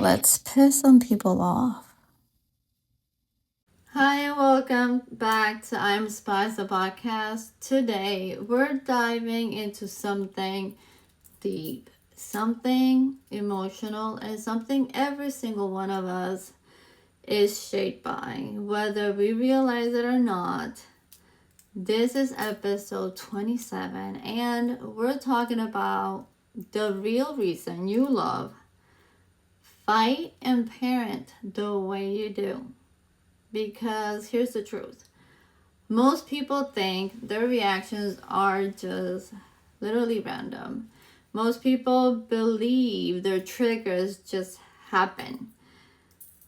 Let's piss some people off. Hi and welcome back to I'm Spice the podcast. Today we're diving into something deep, something emotional, and something every single one of us is shaped by, whether we realize it or not. This is episode 27, and we're talking about the real reason you love, fight, and parent the way you do. Because here's the truth. Most people think their reactions are just literally random. Most people believe their triggers just happen.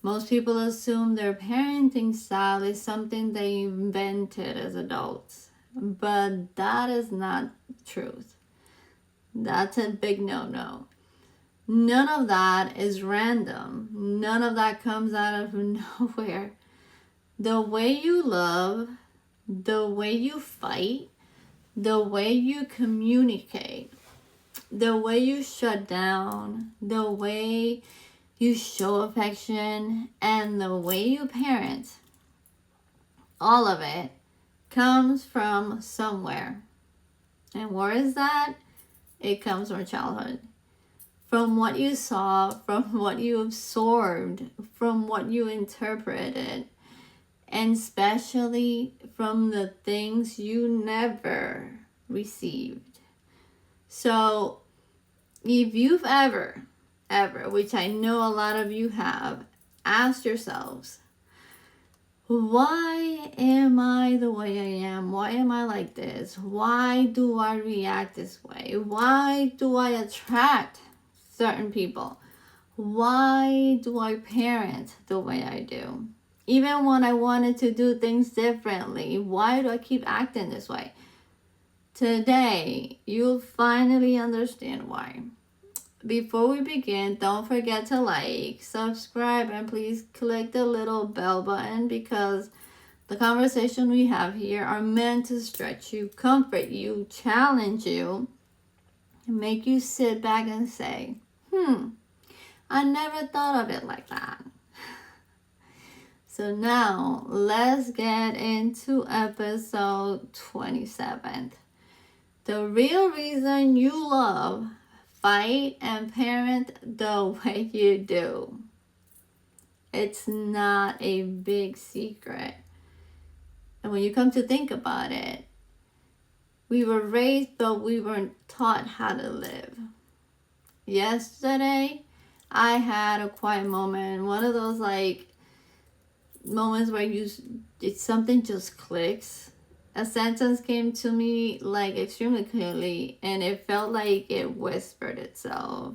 Most people assume their parenting style is something they invented as adults. But that is not truth. That's a big no-no. None of that is random. None of that comes out of nowhere. The way you love, the way you fight, the way you communicate, the way you shut down, the way you show affection, and the way you parent, all of it comes from somewhere. And where is that? It comes from childhood. From what you saw, from what you absorbed, from what you interpreted, and especially from the things you never received. So if you've ever, which I know a lot of you have, asked yourselves, why am I the way I am? Why am I like this? Why do I react this way? Why do I attract certain people? Why do I parent the way I do? Even when I wanted to do things differently, why do I keep acting this way? Today, you'll finally understand why. Before we begin, don't forget to like, subscribe, and please click the little bell button because the conversation we have here are meant to stretch you, comfort you, challenge you, and make you sit back and say, I never thought of it like that. So now let's get into episode 27. The real reason you love, fight, and parent the way you do. It's not a big secret. And when you come to think about it, we were raised, but we weren't taught how to live. Yesterday, I had a quiet moment. One of those moments where something just clicks. A sentence came to me extremely clearly, and it felt like it whispered itself.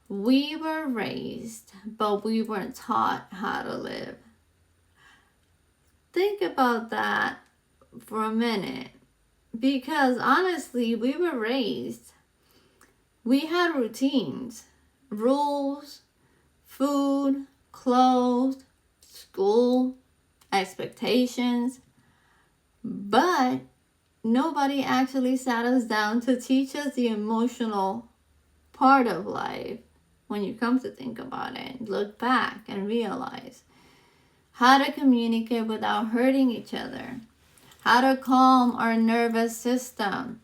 We were raised, but we weren't taught how to live. Think about that for a minute, because honestly, we were raised. We had routines, rules, food, clothes, school, expectations, but nobody actually sat us down to teach us the emotional part of life. When you come to think about it, look back and realize how to communicate without hurting each other, how to calm our nervous system,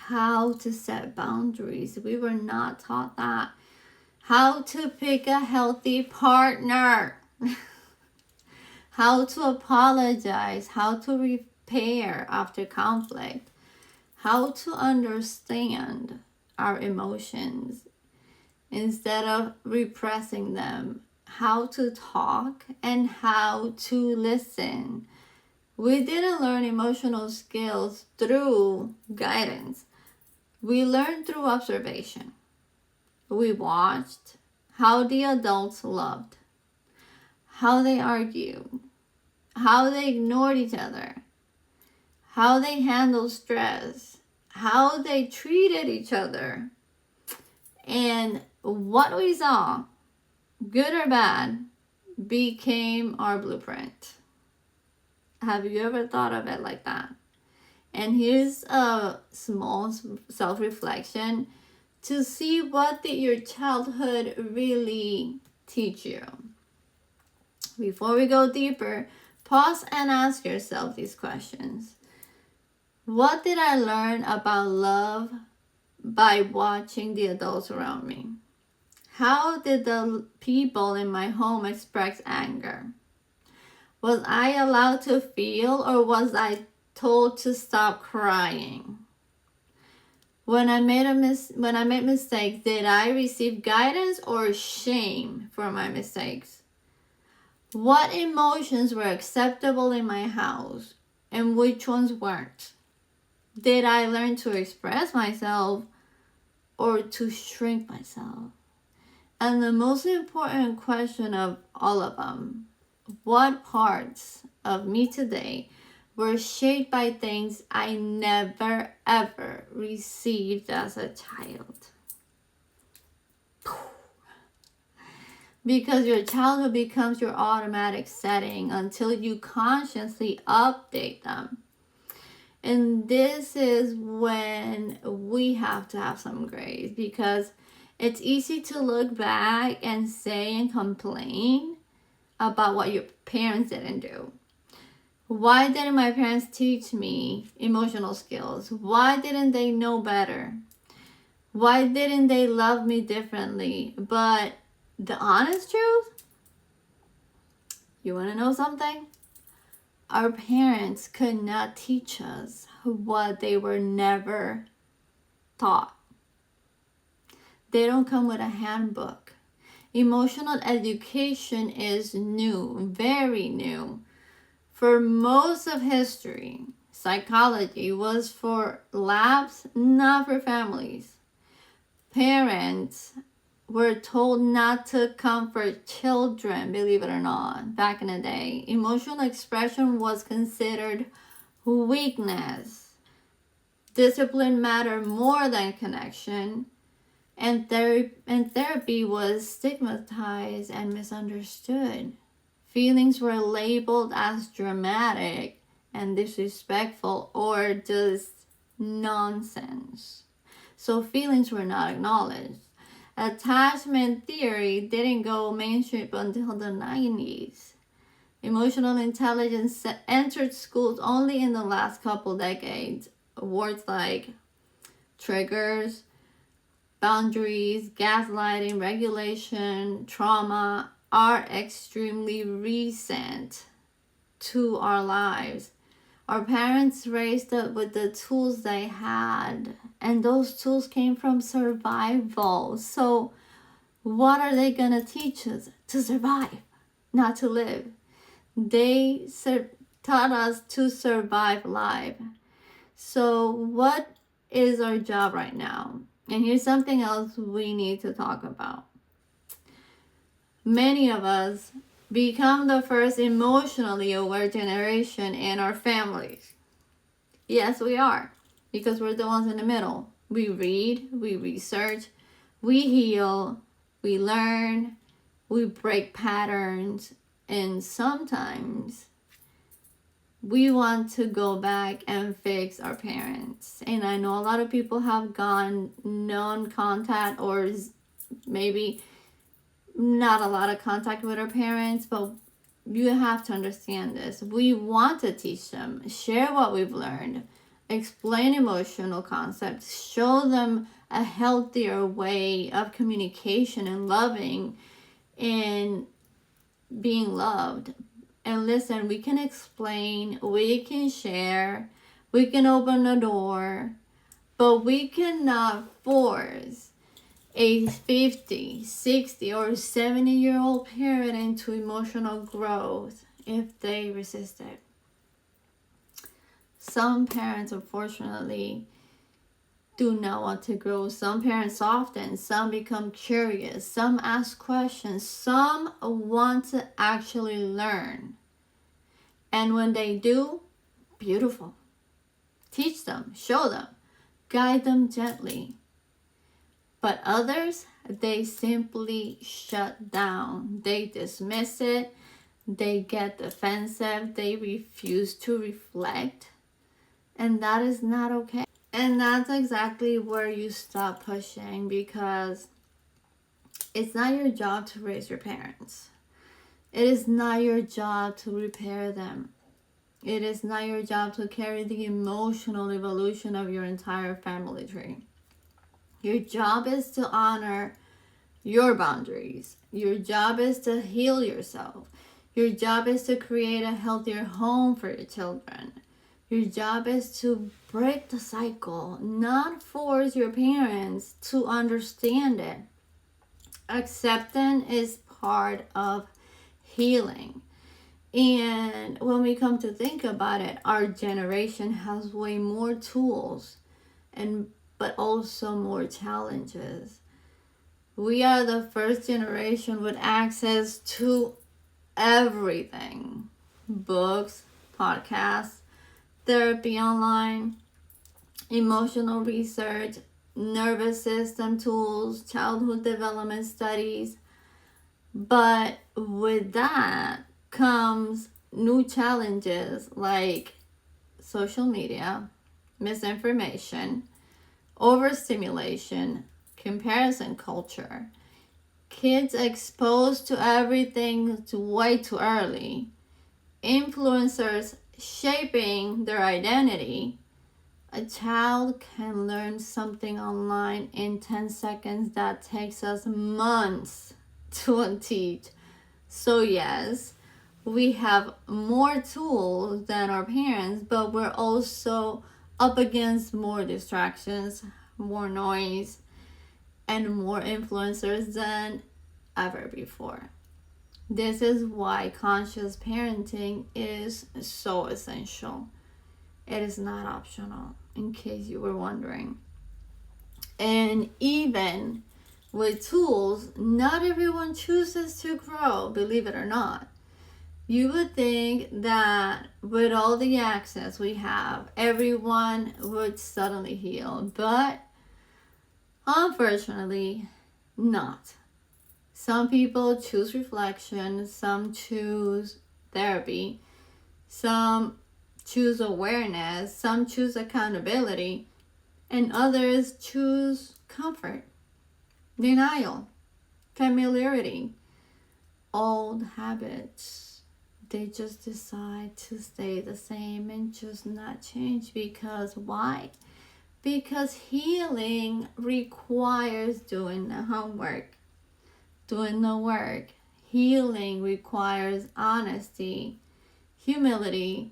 how to set boundaries. We were not taught that. How to pick a healthy partner. How to apologize, how to repair after conflict, how to understand our emotions instead of repressing them, how to talk, and how to listen. We didn't learn emotional skills through guidance. We learned through observation. We watched how the adults loved, how they argued, how they ignored each other, how they handled stress, how they treated each other. And what we saw, good or bad, became our blueprint. Have you ever thought of it like that? And here's a small self-reflection to see what did your childhood really teach you. Before we go deeper, pause and ask yourself these questions. What did I learn about love by watching the adults around me? How did the people in my home express anger? Was I allowed to feel, or was I told to stop crying? When I made mistakes, did I receive guidance or shame for my mistakes? What emotions were acceptable in my house and which ones weren't? Did I learn to express myself or to shrink myself? And the most important question of all of them, what parts of me today were shaped by things I never ever received as a child? Because your childhood becomes your automatic setting until you consciously update them. And this is when we have to have some grace, because it's easy to look back and say and complain about what your parents didn't do. Why didn't my parents teach me emotional skills? Why didn't they know better? Why didn't they love me differently? But the honest truth, you want to know something? Our parents could not teach us what they were never taught. They don't come with a handbook. Emotional education is new, very new. For most of history, psychology was for labs, not for families. Parents were told not to comfort children, believe it or not, back in the day. Emotional expression was considered weakness. Discipline mattered more than connection. And therapy was stigmatized and misunderstood. Feelings were labeled as dramatic and disrespectful or just nonsense. So feelings were not acknowledged. Attachment theory didn't go mainstream until the 90s. Emotional intelligence entered schools only in the last couple decades. Words like triggers, boundaries, gaslighting, regulation, trauma are extremely recent to our lives. Our parents raised us with the tools they had, and those tools came from survival. So what are they going to teach us? To survive, not to live. They taught us to survive life. So what is our job right now? And here's something else we need to talk about. Many of us become the first emotionally aware generation in our families. Yes, we are, because we're the ones in the middle. We read, we research, we heal, we learn, we break patterns, and sometimes we want to go back and fix our parents. And I know a lot of people have gone non-contact or maybe not a lot of contact with our parents, but you have to understand this. We want to teach them, share what we've learned, explain emotional concepts, show them a healthier way of communication and loving and being loved. And listen, we can explain, we can share, we can open the door, but we cannot force a 50, 60, or 70-year-old parent into emotional growth if they resist it. Some parents, unfortunately, do not want to grow. Some parents soften, some become curious, some ask questions, some want to actually learn. And when they do, beautiful. Teach them, show them, guide them gently. But others, they simply shut down. They dismiss it. They get defensive. They refuse to reflect. And that is not okay. And that's exactly where you stop pushing, because it's not your job to raise your parents. It is not your job to repair them. It is not your job to carry the emotional evolution of your entire family tree. Your job is to honor your boundaries. Your job is to heal yourself. Your job is to create a healthier home for your children. Your job is to break the cycle, not force your parents to understand it. Acceptance is part of healing. And when we come to think about it, our generation has way more tools but also more challenges. We are the first generation with access to everything. Books, podcasts, therapy online, emotional research, nervous system tools, childhood development studies. But with that comes new challenges like social media, misinformation, overstimulation, comparison culture, kids exposed to everything way too early, influencers shaping their identity. A child can learn something online in 10 seconds that takes us months to teach. So yes, we have more tools than our parents, but we're also up against more distractions, more noise, and more influencers than ever before. This is why conscious parenting is so essential. It is not optional, in case you were wondering. And even with tools, not everyone chooses to grow, believe it or not. You would think that with all the access we have, everyone would suddenly heal, but unfortunately, not. Some people choose reflection, some choose therapy, some choose awareness, some choose accountability, and others choose comfort, denial, familiarity, old habits. They just decide to stay the same and just not change. Because why? Because healing requires doing the homework, doing the work. Healing requires honesty, humility,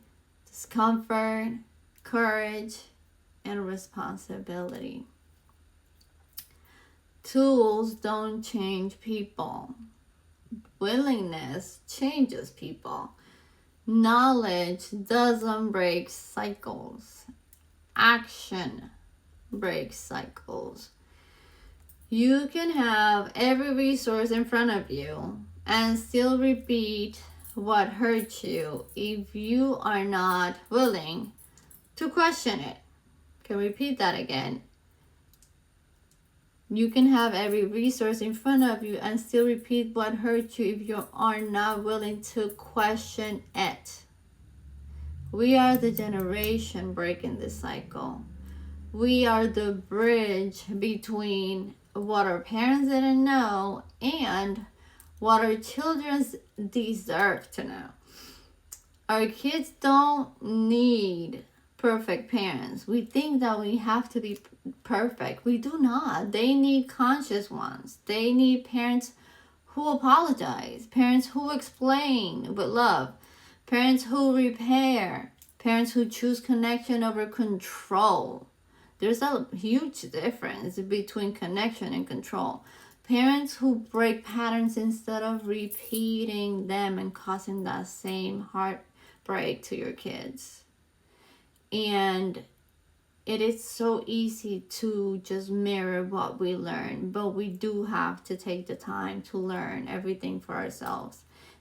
discomfort, courage, and responsibility. Tools don't change people. Willingness changes people. Knowledge doesn't break cycles. Action breaks cycles. You can have every resource in front of you and still repeat what hurt you if you are not willing to question it. Can repeat that again. You can have every resource in front of you and still repeat what hurt you if you are not willing to question it. We are the generation breaking this cycle. We are the bridge between what our parents didn't know and what our children deserve to know. Our kids don't need perfect parents. We think that we have to be perfect. We do not. They need conscious ones. They need parents who apologize, parents who explain with love, parents who repair, parents who choose connection over control. There's a huge difference between connection and control. Parents who break patterns instead of repeating them and causing that same heartbreak to your kids. And it is so easy to just mirror what we learn, but we do have to take the time to learn everything for ourselves.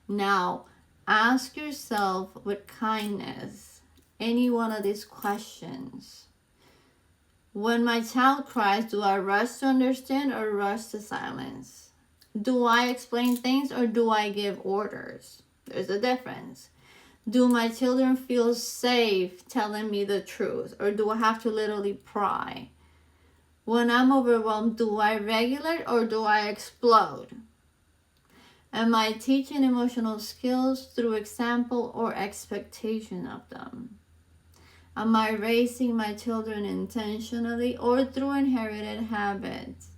Now, ask yourself with kindness any one of these questions. When my child cries, do I rush to understand or rush to silence? Do I explain things or do I give orders? There's a difference. Do my children feel safe telling me the truth, or do I have to literally pry? When I'm overwhelmed, do I regulate or do I explode? Am I teaching emotional skills through example or expectation of them? Am I raising my children intentionally or through inherited habits?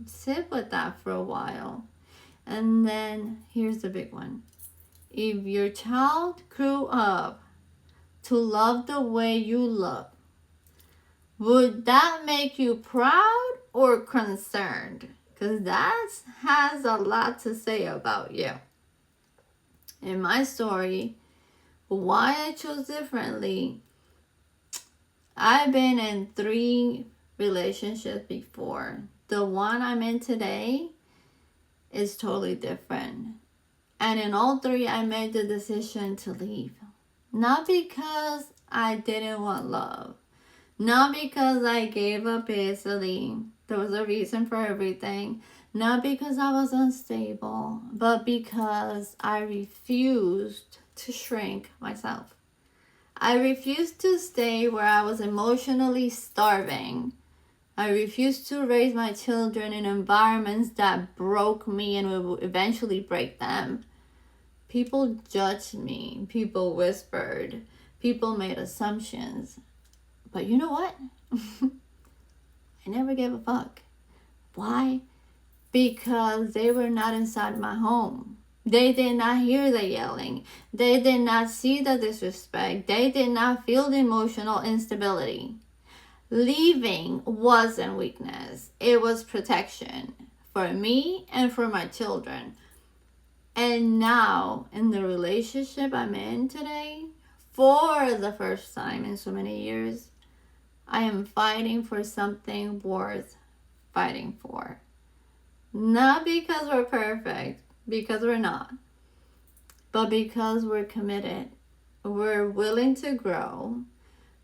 Sit with that for a while. And then here's the big one. If your child grew up to love the way you love, would that make you proud or concerned? Because that has a lot to say about you. In my story, why I chose differently, I've been in 3 relationships before. The one I'm in today is totally different. And in all 3, I made the decision to leave. Not because I didn't want love. Not because I gave up easily. There was a reason for everything. Not because I was unstable, but because I refused to shrink myself. I refused to stay where I was emotionally starving. I refused to raise my children in environments that broke me and would eventually break them. People judged me. People whispered. People made assumptions. But you know what? I never gave a fuck. Why? Because they were not inside my home. They did not hear the yelling. They did not see the disrespect. They did not feel the emotional instability. Leaving wasn't weakness. It was protection for me and for my children. And now, in the relationship I'm in today, for the first time in so many years, I am fighting for something worth fighting for. Not because we're perfect, because we're not, but because we're committed. We're willing to grow.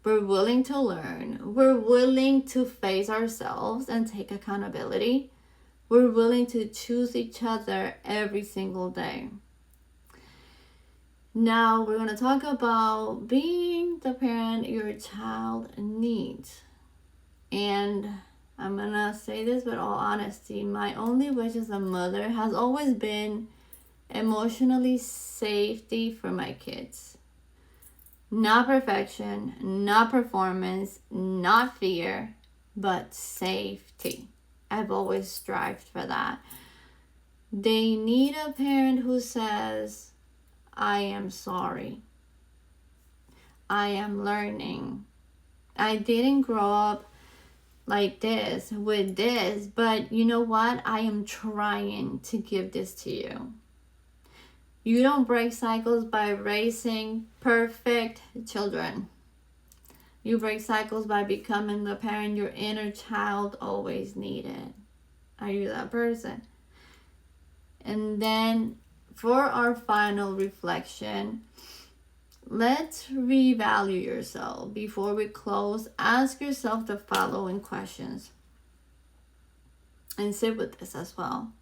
We're willing to learn. We're willing to face ourselves and take accountability. We're willing to choose each other every single day. Now we're going to talk about being the parent your child needs. And I'm going to say this with all honesty. My only wish as a mother has always been emotionally safety for my kids. Not perfection, not performance, not fear, but safety. I've always strived for that. They need a parent who says, I am sorry. I am learning. I didn't grow up like this, with this, but you know what? I am trying to give this to you. You don't break cycles by raising perfect children. You break cycles by becoming the parent your inner child always needed. Are you that person? And then for our final reflection, let's revalue yourself. Before we close, ask yourself the following questions. And sit with this as well.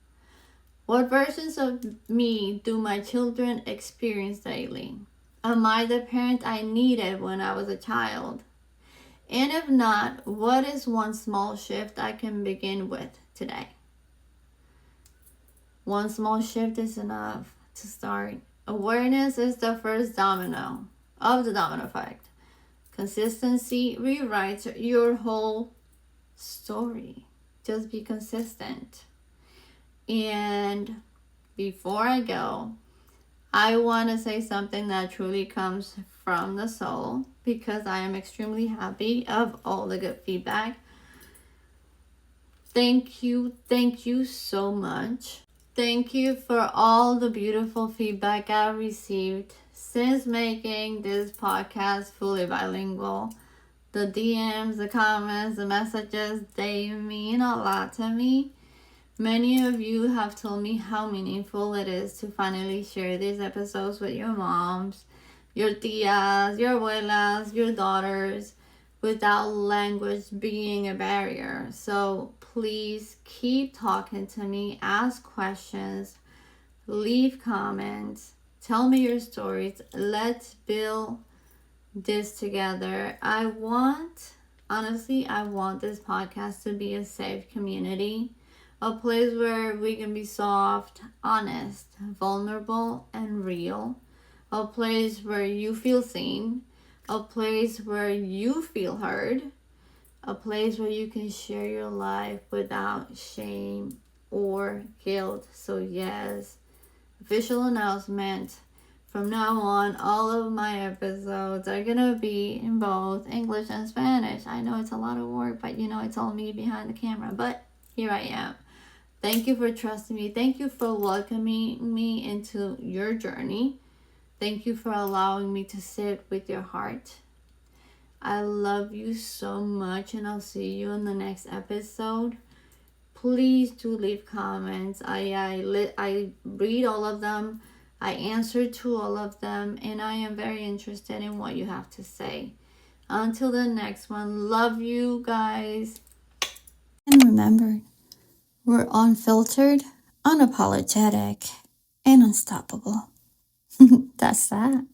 What versions of me do my children experience daily? Am I the parent I needed when I was a child? And if not, what is one small shift I can begin with today? One small shift is enough to start. Awareness is the first domino of the domino effect. Consistency rewrites your whole story. Just be consistent. And before I go, I want to say something that truly comes from the soul, because I am extremely happy of all the good feedback. Thank you so much. Thank you for all the beautiful feedback I've received since making this podcast fully bilingual. The DMs, the comments, the messages, they mean a lot to me. Many of you have told me how meaningful it is to finally share these episodes with your moms, your tias, your abuelas, your daughters, without language being a barrier. So please keep talking to me, ask questions, leave comments. Tell me your stories. Let's build this together. Honestly, I want this podcast to be a safe community, a place where we can be soft, honest, vulnerable, and real, a place where you feel seen, a place where you feel heard, a place where you can share your life without shame or guilt. So, yes, official announcement. From now on, all of my episodes are gonna be in both English and Spanish. I know it's a lot of work, but it's all me behind the camera. But here I am. Thank you for trusting me. Thank you for welcoming me into your journey. Thank you for allowing me to sit with your heart. I love you so much, and I'll see you in the next episode. Please do leave comments. I read all of them. I answer to all of them, and I am very interested in what you have to say. Until the next one, love you guys. And remember, we're unfiltered, unapologetic, and unstoppable. That's that.